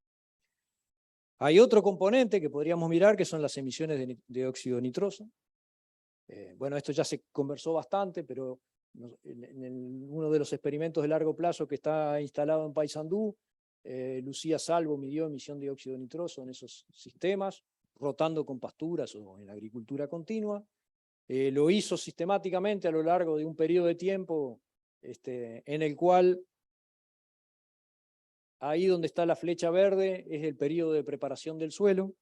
Hay otro componente que podríamos mirar, que son las emisiones de óxido nitroso. Bueno, esto ya se conversó bastante, pero en uno de los experimentos de largo plazo que está instalado en Paysandú, Lucía Salvo midió emisión de óxido nitroso en esos sistemas, rotando con pasturas o en agricultura continua. Lo hizo sistemáticamente a lo largo de un periodo de tiempo en el cual, ahí donde está la flecha verde, es el periodo de preparación del suelo,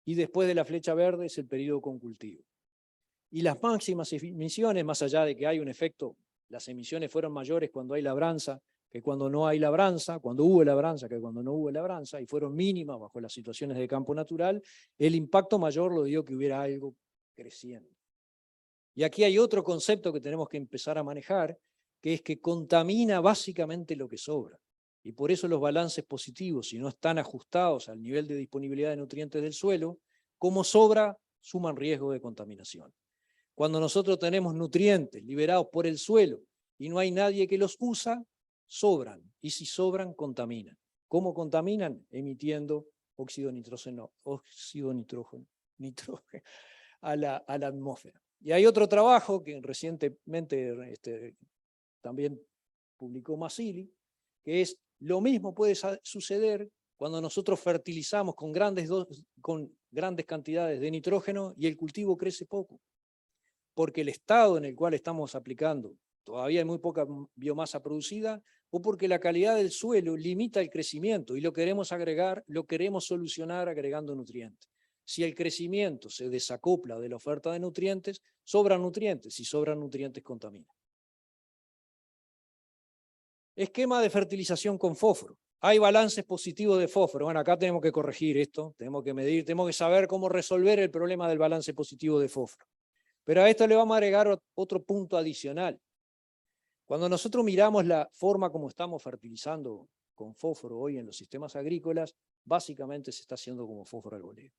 y después de la flecha verde es el periodo con cultivo. Y las máximas emisiones, más allá de que hay un efecto, las emisiones fueron mayores cuando hay labranza que cuando no hay labranza, cuando hubo labranza que cuando no hubo labranza, y fueron mínimas bajo las situaciones de campo natural, el impacto mayor lo dio que hubiera algo creciendo. Y aquí hay otro concepto que tenemos que empezar a manejar, que es que contamina básicamente lo que sobra. Y por eso los balances positivos, si no están ajustados al nivel de disponibilidad de nutrientes del suelo, como sobra, suman riesgo de contaminación. Cuando nosotros tenemos nutrientes liberados por el suelo y no hay nadie que los usa, sobran. Y si sobran, contaminan. ¿Cómo contaminan? Emitiendo óxido nitrógeno a la atmósfera. Y hay otro trabajo que recientemente también publicó Massili, que es lo mismo puede suceder cuando nosotros fertilizamos con grandes cantidades de nitrógeno y el cultivo crece poco. Porque el estado en el cual estamos aplicando todavía hay muy poca biomasa producida, o porque la calidad del suelo limita el crecimiento y lo queremos solucionar agregando nutrientes. Si el crecimiento se desacopla de la oferta de nutrientes, sobran nutrientes, si sobran nutrientes contaminan. Esquema de fertilización con fósforo. Hay balances positivos de fósforo. Bueno, acá tenemos que corregir esto, tenemos que medir, tenemos que saber cómo resolver el problema del balance positivo de fósforo. Pero a esto le vamos a agregar otro punto adicional. Cuando nosotros miramos la forma como estamos fertilizando con fósforo hoy en los sistemas agrícolas, básicamente se está haciendo como fósforo al boleo.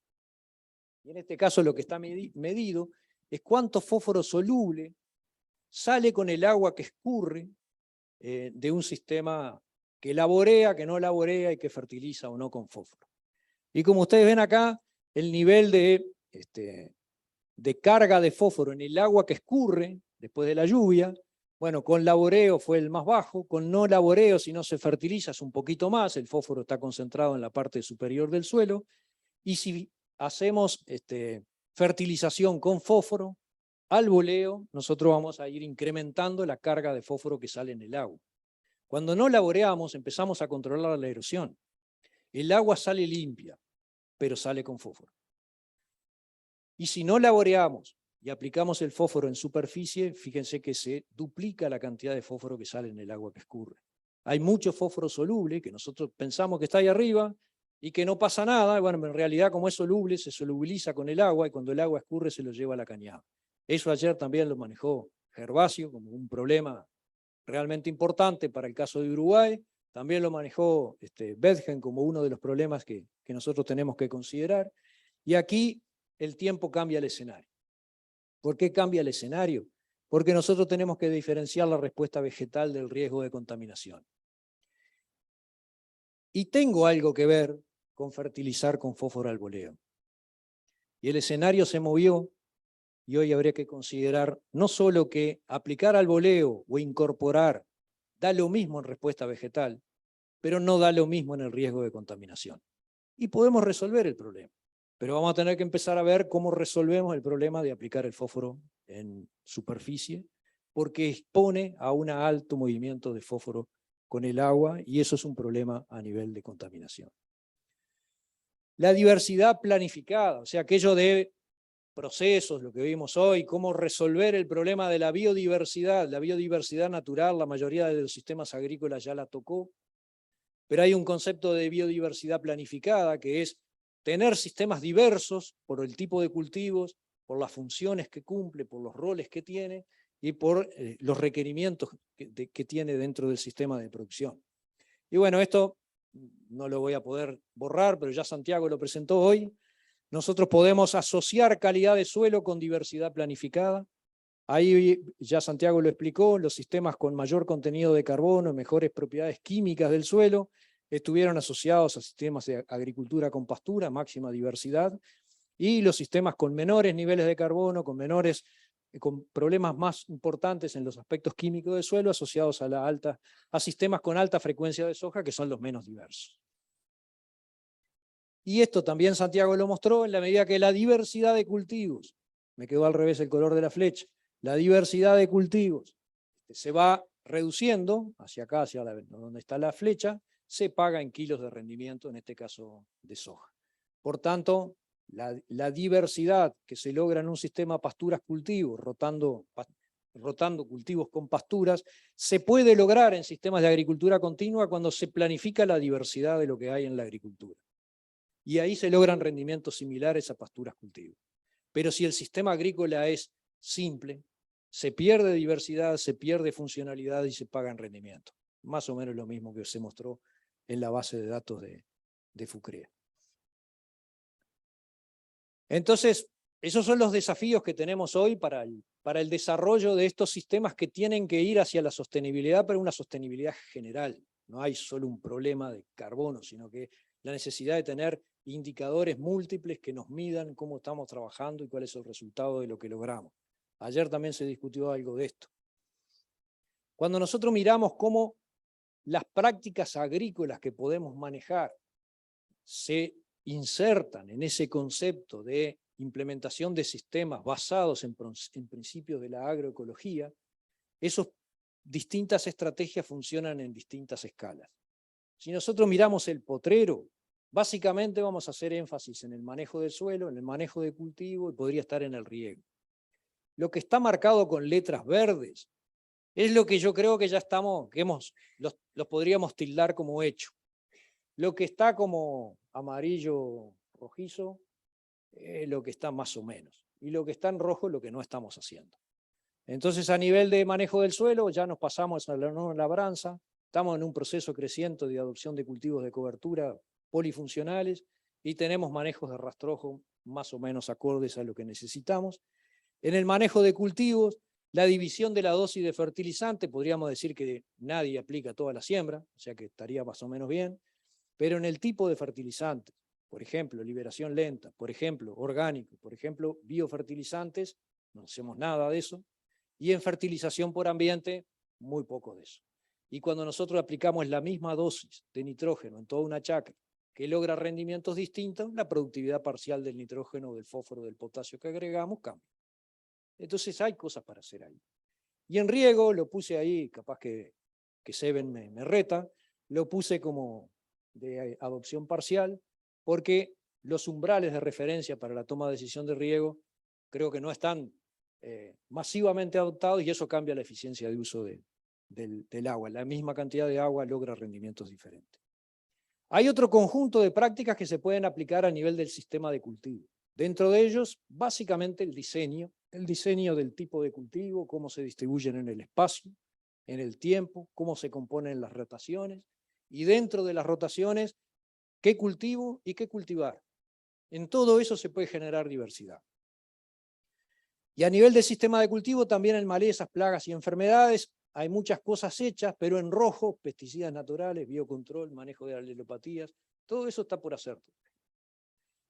Y en este caso lo que está medido es cuánto fósforo soluble sale con el agua que escurre de un sistema que laborea, que no laborea y que fertiliza o no con fósforo. Y como ustedes ven acá, el nivel de carga de fósforo en el agua que escurre después de la lluvia, bueno, con laboreo fue el más bajo, con no laboreo, si no se fertiliza, es un poquito más, el fósforo está concentrado en la parte superior del suelo, y si hacemos fertilización con fósforo, al boleo, nosotros vamos a ir incrementando la carga de fósforo que sale en el agua. Cuando no laboreamos, empezamos a controlar la erosión. El agua sale limpia, pero sale con fósforo. Y si no laboreamos, y aplicamos el fósforo en superficie, fíjense que se duplica la cantidad de fósforo que sale en el agua que escurre. Hay mucho fósforo soluble que nosotros pensamos que está ahí arriba y que no pasa nada. Bueno, en realidad como es soluble, se solubiliza con el agua y cuando el agua escurre se lo lleva a la cañada. Eso ayer también lo manejó Gervasio como un problema realmente importante para el caso de Uruguay. También lo manejó Bethgen como uno de los problemas que nosotros tenemos que considerar. Y aquí el tiempo cambia el escenario. ¿Por qué cambia el escenario? Porque nosotros tenemos que diferenciar la respuesta vegetal del riesgo de contaminación. Y tengo algo que ver con fertilizar con fósforo al boleo. Y el escenario se movió y hoy habría que considerar no solo que aplicar al boleo o incorporar da lo mismo en respuesta vegetal, pero no da lo mismo en el riesgo de contaminación. Y podemos resolver el problema, pero vamos a tener que empezar a ver cómo resolvemos el problema de aplicar el fósforo en superficie, porque expone a un alto movimiento de fósforo con el agua y eso es un problema a nivel de contaminación. La diversidad planificada, o sea, aquello de procesos, lo que vimos hoy, cómo resolver el problema de la biodiversidad natural, la mayoría de los sistemas agrícolas ya la tocó, pero hay un concepto de biodiversidad planificada que es tener sistemas diversos por el tipo de cultivos, por las funciones que cumple, por los roles que tiene y por los requerimientos que tiene dentro del sistema de producción. Y bueno, esto no lo voy a poder borrar, pero ya Santiago lo presentó hoy. Nosotros podemos asociar calidad de suelo con diversidad planificada. Ahí ya Santiago lo explicó, los sistemas con mayor contenido de carbono, mejores propiedades químicas del suelo, estuvieron asociados a sistemas de agricultura con pastura, máxima diversidad, y los sistemas con menores niveles de carbono, con problemas más importantes en los aspectos químicos del suelo, asociados a sistemas con alta frecuencia de soja, que son los menos diversos. Y esto también Santiago lo mostró en la medida que la diversidad de cultivos, me quedó al revés el color de la flecha, la diversidad de cultivos se va reduciendo hacia acá, hacia donde está la flecha, se paga en kilos de rendimiento, en este caso de soja. Por tanto, la diversidad que se logra en un sistema pasturas-cultivos, rotando cultivos con pasturas, se puede lograr en sistemas de agricultura continua cuando se planifica la diversidad de lo que hay en la agricultura. Y ahí se logran rendimientos similares a pasturas-cultivos. Pero si el sistema agrícola es simple, se pierde diversidad, se pierde funcionalidad y se paga en rendimiento. Más o menos lo mismo que se mostró en la base de datos de FUCREA. Entonces, esos son los desafíos que tenemos hoy para el desarrollo de estos sistemas que tienen que ir hacia la sostenibilidad, pero una sostenibilidad general. No hay solo un problema de carbono, sino que la necesidad de tener indicadores múltiples que nos midan cómo estamos trabajando y cuál es el resultado de lo que logramos. Ayer también se discutió algo de esto. Cuando nosotros miramos cómo las prácticas agrícolas que podemos manejar se insertan en ese concepto de implementación de sistemas basados en principios de la agroecología, esas distintas estrategias funcionan en distintas escalas. Si nosotros miramos el potrero, básicamente vamos a hacer énfasis en el manejo del suelo, en el manejo de cultivo y podría estar en el riego. Lo que está marcado con letras verdes es lo que yo creo que ya estamos, los podríamos tildar como hecho. Lo que está como amarillo rojizo es lo que está más o menos. Y lo que está en rojo es lo que no estamos haciendo. Entonces, a nivel de manejo del suelo, ya nos pasamos a la no labranza, estamos en un proceso creciente de adopción de cultivos de cobertura polifuncionales y tenemos manejos de rastrojo más o menos acordes a lo que necesitamos. En el manejo de cultivos, la división de la dosis de fertilizante, podríamos decir que nadie aplica toda la siembra, o sea que estaría más o menos bien, pero en el tipo de fertilizantes, por ejemplo, liberación lenta, por ejemplo, orgánico, por ejemplo, biofertilizantes, no hacemos nada de eso, y en fertilización por ambiente, muy poco de eso. Y cuando nosotros aplicamos la misma dosis de nitrógeno en toda una chacra, que logra rendimientos distintos, la productividad parcial del nitrógeno, del fósforo, del potasio que agregamos cambia. Entonces hay cosas para hacer ahí. Y en riego, lo puse ahí, capaz que Seven me reta, lo puse como de adopción parcial, porque los umbrales de referencia para la toma de decisión de riego creo que no están masivamente adoptados y eso cambia la eficiencia de uso del agua. La misma cantidad de agua logra rendimientos diferentes. Hay otro conjunto de prácticas que se pueden aplicar a nivel del sistema de cultivo. Dentro de ellos, básicamente el diseño del tipo de cultivo, cómo se distribuyen en el espacio, en el tiempo, cómo se componen las rotaciones, y dentro de las rotaciones, qué cultivo y qué cultivar. En todo eso se puede generar diversidad. Y a nivel del sistema de cultivo, también en malezas, plagas y enfermedades, hay muchas cosas hechas, pero en rojo, pesticidas naturales, biocontrol, manejo de alelopatías, todo eso está por hacer.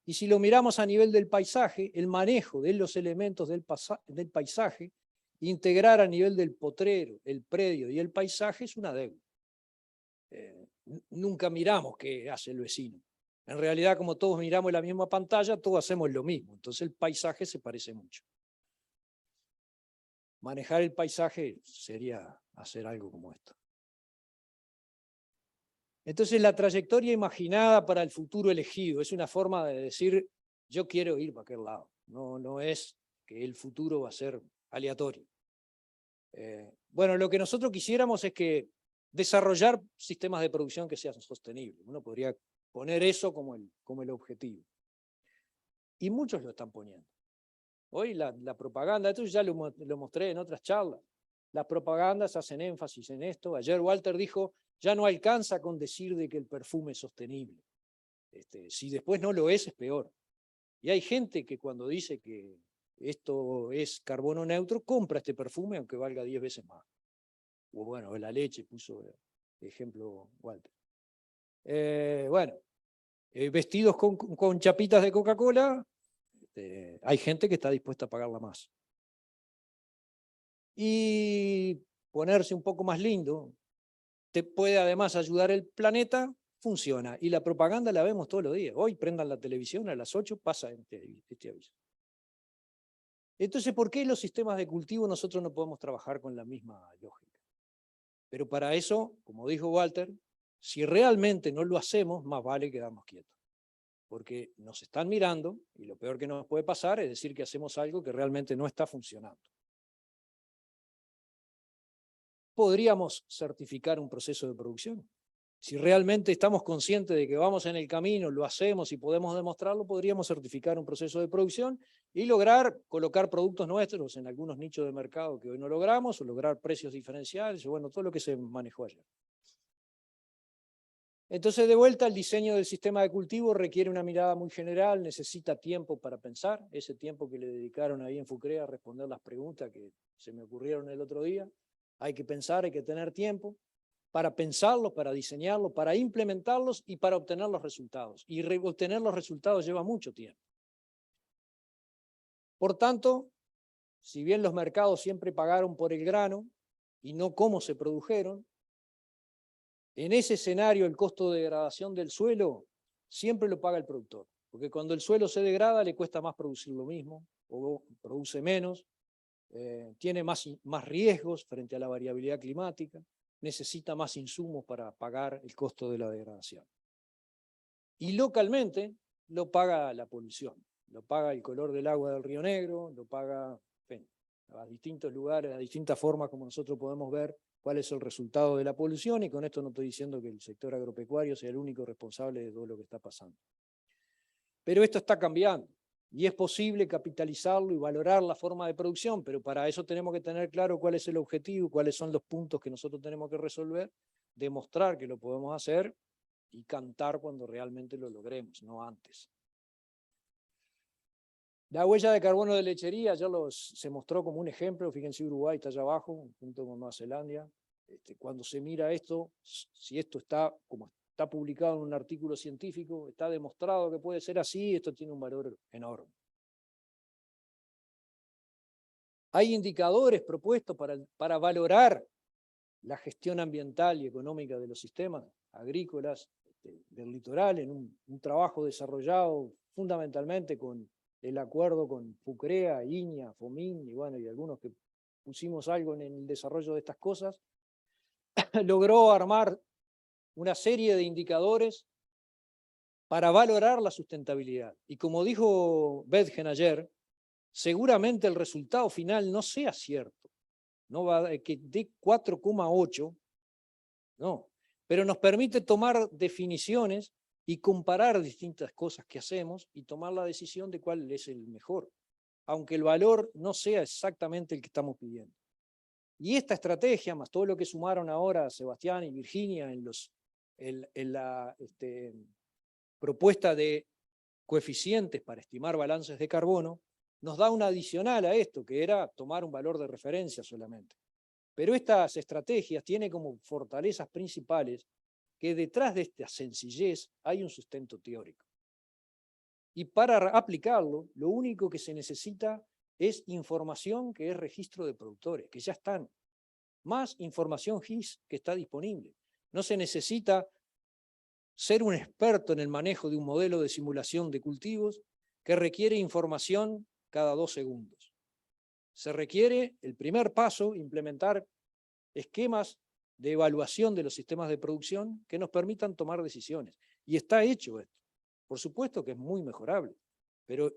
Y si lo miramos a nivel del paisaje, el manejo de los elementos del paisaje, integrar a nivel del potrero, el predio y el paisaje es una deuda. Nunca miramos qué hace el vecino. En realidad, como todos miramos la misma pantalla, todos hacemos lo mismo. Entonces el paisaje se parece mucho. Manejar el paisaje sería hacer algo como esto. Entonces la trayectoria imaginada para el futuro elegido es una forma de decir, yo quiero ir para aquel lado. No es que el futuro va a ser aleatorio. Bueno, lo que nosotros quisiéramos es que desarrollar sistemas de producción que sean sostenibles. Uno podría poner eso como el objetivo. Y muchos lo están poniendo. Hoy la propaganda, esto ya lo mostré en otras charlas, las propagandas hacen énfasis en esto. Ayer Walter dijo, ya no alcanza con decir de que el perfume es sostenible. Si después no lo es peor. Y hay gente que cuando dice que esto es carbono neutro, compra este perfume aunque valga 10 veces más. O bueno, la leche puso ejemplo Walter. Vestidos con chapitas de Coca-Cola, hay gente que está dispuesta a pagarla más. Y ponerse un poco más lindo, te puede además ayudar el planeta, funciona. Y la propaganda la vemos todos los días. Hoy prendan la televisión, a las 8 pasa este aviso. Entonces, ¿por qué los sistemas de cultivo nosotros no podemos trabajar con la misma lógica? Pero para eso, como dijo Walter, si realmente no lo hacemos, más vale quedarnos quietos. Porque nos están mirando y lo peor que nos puede pasar es decir que hacemos algo que realmente no está funcionando. Podríamos certificar un proceso de producción. Si realmente estamos conscientes de que vamos en el camino, lo hacemos y podemos demostrarlo, podríamos certificar un proceso de producción y lograr colocar productos nuestros en algunos nichos de mercado que hoy no logramos, o lograr precios diferenciales, o bueno, todo lo que se manejó ayer. Entonces, de vuelta, el diseño del sistema de cultivo requiere una mirada muy general, necesita tiempo para pensar, ese tiempo que le dedicaron ahí en FUCREA a responder las preguntas que se me ocurrieron el otro día. Hay que pensar, hay que tener tiempo para pensarlos, para diseñarlos, para implementarlos y para obtener los resultados. Y obtener los resultados lleva mucho tiempo. Por tanto, si bien los mercados siempre pagaron por el grano y no cómo se produjeron, en ese escenario el costo de degradación del suelo siempre lo paga el productor, porque cuando el suelo se degrada le cuesta más producir lo mismo, o produce menos, tiene más riesgos frente a la variabilidad climática, necesita más insumos para pagar el costo de la degradación. Y localmente lo paga la polución, lo paga el color del agua del Río Negro, lo paga a distintos lugares, a distintas formas como nosotros podemos ver cuál es el resultado de la polución, y con esto no estoy diciendo que el sector agropecuario sea el único responsable de todo lo que está pasando. Pero esto está cambiando. Y es posible capitalizarlo y valorar la forma de producción, pero para eso tenemos que tener claro cuál es el objetivo, cuáles son los puntos que nosotros tenemos que resolver, demostrar que lo podemos hacer y cantar cuando realmente lo logremos, no antes. La huella de carbono de lechería ya se mostró como un ejemplo, fíjense Uruguay está allá abajo, junto con Nueva Zelanda. Cuando se mira esto, si esto está como está publicado en un artículo científico, está demostrado que puede ser así, esto tiene un valor enorme. Hay indicadores propuestos para valorar la gestión ambiental y económica de los sistemas agrícolas del litoral, en un trabajo desarrollado fundamentalmente con el acuerdo con FUCREA, INIA, FOMIN, y bueno, y algunos que pusimos algo en el desarrollo de estas cosas, logró armar una serie de indicadores para valorar la sustentabilidad. Y como dijo Bedgen ayer, seguramente el resultado final no sea cierto, no va que dé 4,8, no, pero nos permite tomar definiciones y comparar distintas cosas que hacemos y tomar la decisión de cuál es el mejor, aunque el valor no sea exactamente el que estamos pidiendo. Y esta estrategia, más todo lo que sumaron ahora Sebastián y Virginia en la propuesta de coeficientes para estimar balances de carbono, nos da una adicional a esto, que era tomar un valor de referencia solamente. Pero estas estrategias tienen como fortalezas principales que detrás de esta sencillez hay un sustento teórico. Y para aplicarlo, lo único que se necesita es información que es registro de productores, que ya están, más información GIS que está disponible. No se necesita ser un experto en el manejo de un modelo de simulación de cultivos que requiere información cada 2 segundos. Se requiere, el primer paso, implementar esquemas de evaluación de los sistemas de producción que nos permitan tomar decisiones. Y está hecho esto. Por supuesto que es muy mejorable, pero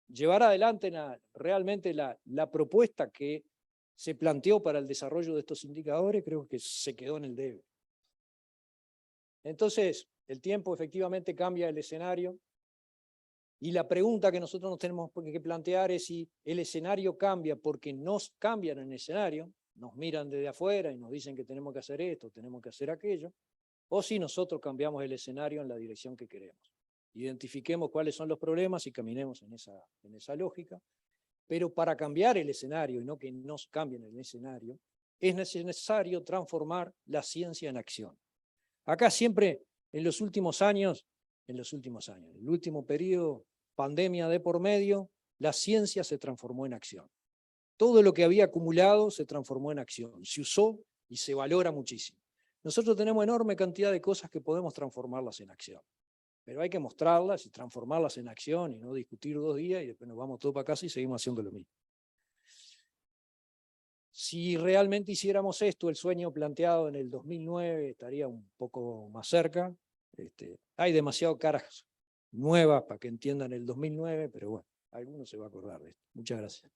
llevar adelante realmente la propuesta que se planteó para el desarrollo de estos indicadores creo que se quedó en el debe. Entonces, el tiempo efectivamente cambia el escenario y la pregunta que nosotros nos tenemos que plantear es si el escenario cambia porque nos cambian en el escenario, nos miran desde afuera y nos dicen que tenemos que hacer esto, tenemos que hacer aquello, o si nosotros cambiamos el escenario en la dirección que queremos. Identifiquemos cuáles son los problemas y caminemos en esa lógica, pero para cambiar el escenario y no que nos cambien el escenario, es necesario transformar la ciencia en acción. Acá siempre, en los últimos años, el último periodo, pandemia de por medio, la ciencia se transformó en acción. Todo lo que había acumulado se transformó en acción, se usó y se valora muchísimo. Nosotros tenemos enorme cantidad de cosas que podemos transformarlas en acción, pero hay que mostrarlas y transformarlas en acción y no discutir 2 días y después nos vamos todos para casa y seguimos haciendo lo mismo. Si realmente hiciéramos esto, el sueño planteado en el 2009 estaría un poco más cerca. Hay demasiado caras nuevas para que entiendan el 2009, pero bueno, alguno se va a acordar de esto. Muchas gracias.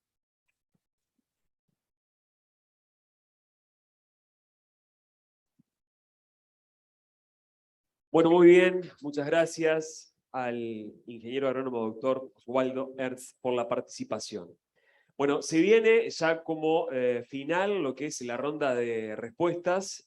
Bueno, muy bien. Muchas gracias al ingeniero agrónomo doctor Oswaldo Ertz por la participación. Bueno, se viene ya como final lo que es la ronda de respuestas.